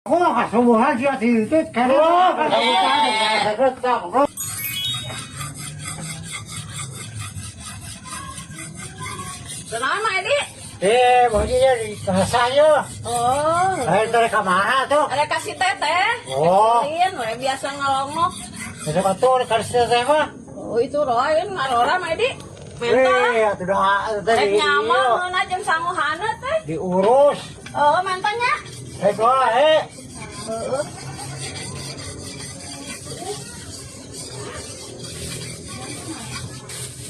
Kok kasubuhan siya titit karena Kenapa Edi? Bajunya di saya. Oh, Dari kemana tuh? ada kasih teteh. Oh. Lain, we biasa ngelongok. Ada betul kasih saya mah. Oh, itu roin ngarora mah Edi. Mental. Sudah Rek nyaman aja sanguhana teh. diurus. Oh, mentanya. Heeh. Heeh.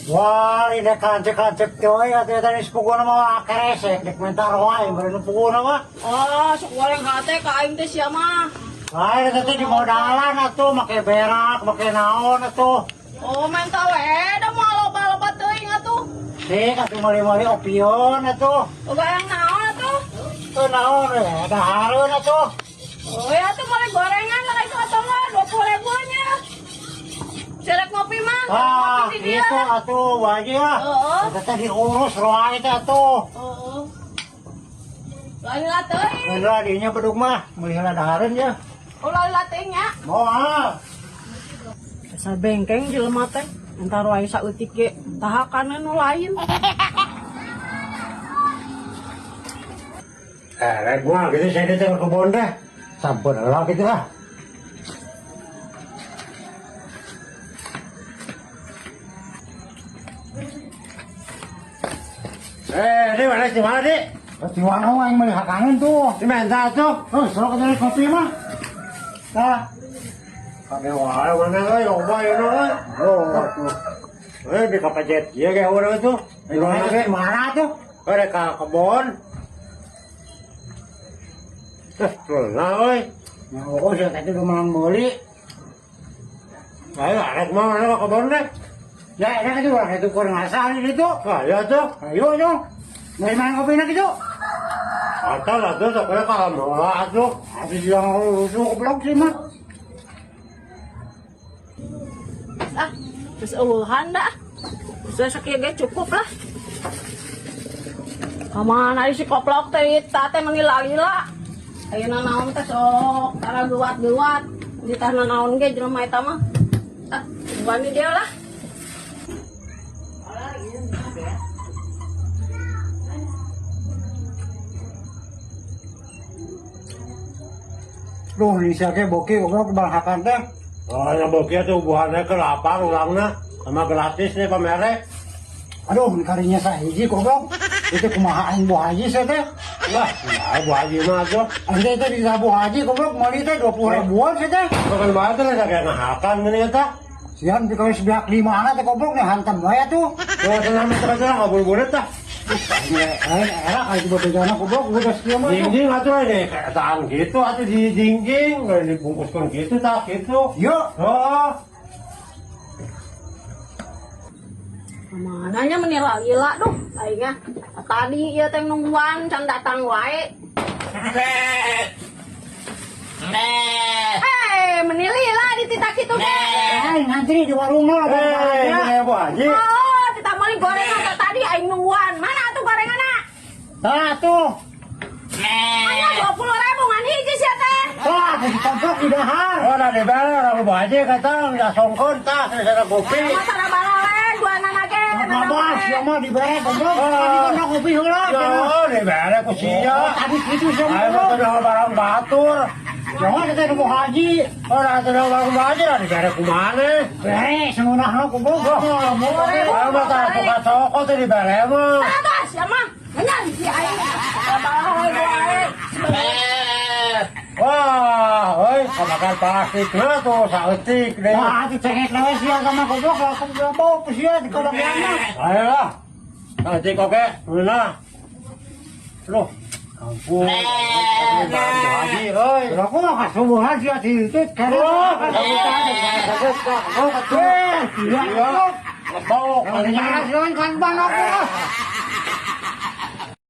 Wah, ini kancek-kancek tuh ya, tadi sepupu nama keresek, dek mentar wae, beri sepupu nama. Oh, sok goreng hate ka aing teh sia mah. Lain itu di modalan atuh, make berak, make naon atuh. Oh, mental we da moal loba-loba teuing atuh. Sik atuh mali-mali opion atuh. Oh, bayang naon atuh? Tuh naon ya, dahareun atuh. Oh, ya atuh mali gorengan lah itu atuh mah 20.000 nya. Selek ngopi mah. Wah, Ngopi di dia. itu atuh wajah. Heeh. Eta teh diurus roa itu atuh. Oh. Lain lah teuing. Bener dinya bedug mah, melihara dahareun ya. Ulah teuing nya. Moal. Asal bengkeng jelema teh. Entar wae saeutik ge tahakan nu lain. Rek gua gitu saya di tengah kebun deh. Sampun lah gitu lah. Ini mana di mana di? Di mana yang melihat kangen tuh? Di mana tuh? Oh, suruh ketemu kopi mah. Nah, kami wae mana euy, loba ya euy. Oh, di kapajet ieu ge urang tuh. Di mana tuh? Ada ka kebun. Lah euy. Nah, oh, saya tadi udah mang meuli. Ayo, arek mah mana ka kebun deh. Ya, enak itu orang itu kurang asal itu. Ah, ya tuh. Ayo, ayo. Dari mana kopi nak itu? Asal lah tuh, sekarang kalau mau tuh. Habis yang rusuk blok sih mah. Ah, terus eueuhan dah. Terus sakieu ge cukup lah. Kamana si koplok teh tate mangila-lila. Ayeuna naon teh sok tara geuwat-geuwat. Di tanah naon ge jelema eta mah. Ah, bani dia lah. Duh, ini siapa boki, goblok kebanyakan teh. Oh, yang boki itu buahnya ke lapar ulangnya. Sama gratis nih pamere. Aduh, ini karinya sahiji goblok. Itu kumaha aing buah haji saya teh. Wah, nah, buah haji mah tuh. Anda itu di buah haji goblok, mali teh 20.000-an saya teh. Bukan banget teh kayak ngahakan gini eta. Sian di kalau sebelah 5 anak teh goblok nih hantam wae tuh. Kalau tenang teh enggak boleh tah. Enak aja buat jalan goblok udah sekian mah. Jingjing atuh ini kataan gitu atuh di jingjing, enggak dibungkuskan gitu tak gitu. Yuk. Oh. Mananya menila-lila duh aingnya. Tadi ieu teh nungguan can datang wae. Menilila di titak kitu ge. Ngantri di warung mah ada Bu Haji. Oh, titak mali gorengan tadi aing nungguan. Mana atuh gorenganna? Tah tuh. Aya 20.000 ngan hiji sia teh. Wah, di tempat di dahar. Oh, da di bare orang Bu Haji kata udah songkon tah saya kopi. Masalah balawen dua anak ge. Ngabas ya mah di bare goblok. Tadi kan kopi heula. Oh, di bare ku sia. Tadi kitu sia. Ayo teh barang batur. Jangan kita Bu Haji. Ora teh barang haji di bare kumane. Bare semunahna goblok. Ayo mah tah buka toko teh di bare mah. Atas ya mah. Nyan si aing. Balawen wae. Wah, oi, kamakan plastik na tuh saeutik deh. Wah, itu cengek nawe sia sama goblok langsung bawa ke sia di kolong mana. Ayolah. Nanti koke, dululah. Loh, ampun. Haji, oi. Aku mah kasubuhan sia titit karena. Oh, betul. Iya. Lebok. Kan ban aku.